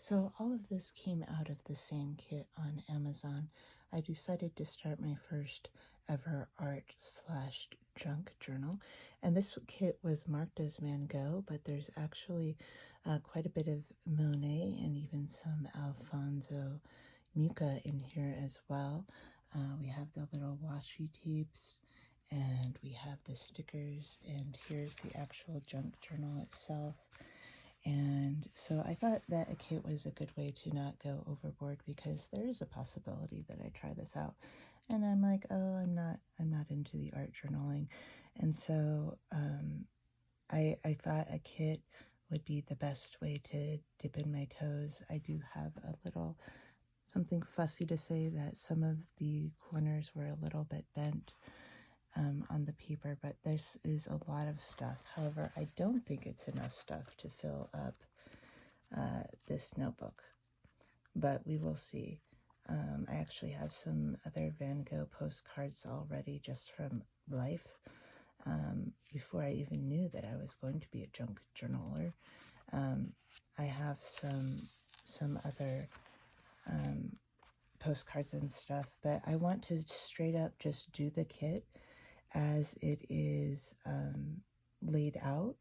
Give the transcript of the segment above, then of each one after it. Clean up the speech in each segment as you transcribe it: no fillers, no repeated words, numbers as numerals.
So all of this came out of the same kit on Amazon. I decided to start my first ever art slash junk journal. And this kit was marked as Van Gogh, but there's actually quite a bit of Monet and even some Alfonso Mucha in here as well. We have the little washi tapes and we have the stickers, and here's the actual junk journal itself. And so I thought that a kit was a good way to not go overboard, because there is a possibility that I try this out and I'm like, oh, I'm not into the art journaling. And so I thought a kit would be the best way to dip in my toes. I do have a little something fussy to say that some of the corners were a little bit bent on the paper, but this is a lot of stuff. However, I don't think it's enough stuff to fill up this notebook, but we will see. I actually have some other Van Gogh postcards already just from life, before I even knew that I was going to be a junk journaler. I have some other postcards and stuff, but I want to straight up just do the kit as it is laid out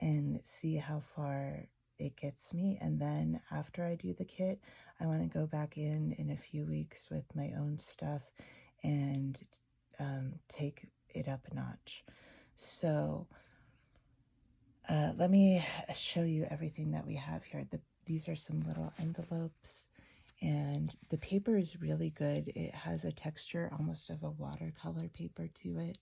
and see how far it gets me. And then after I do the kit, I want to go back in a few weeks with my own stuff and take it up a notch. So let me show you everything that we have here. These are some little envelopes, and the paper is really good. It has a texture almost of a watercolor paper to it.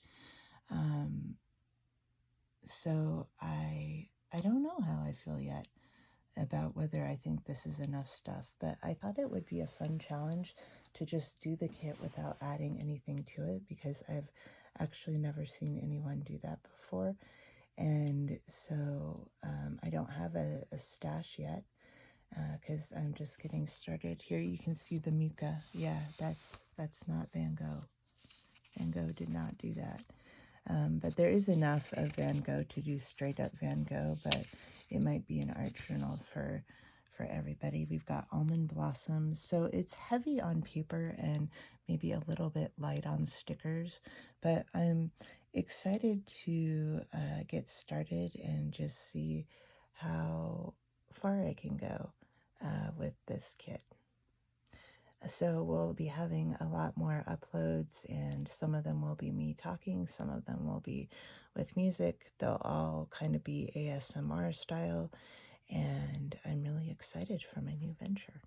So I don't know how I feel yet about whether I think this is enough stuff, but I thought it would be a fun challenge to just do the kit without adding anything to it, because I've actually never seen anyone do that before. And so I don't have a stash yet, because I'm just getting started. Here you can see the Mucha. Yeah, that's not Van Gogh. Van Gogh did not do that. But there is enough of Van Gogh to do straight up Van Gogh, but it might be an art journal for everybody. We've got almond blossoms, so it's heavy on paper and maybe a little bit light on stickers, but I'm excited to get started and just see how far I can go with this kit. So we'll be having a lot more uploads, and some of them will be me talking, some of them will be with music. They'll all kind of be ASMR style, and I'm really excited for my new venture.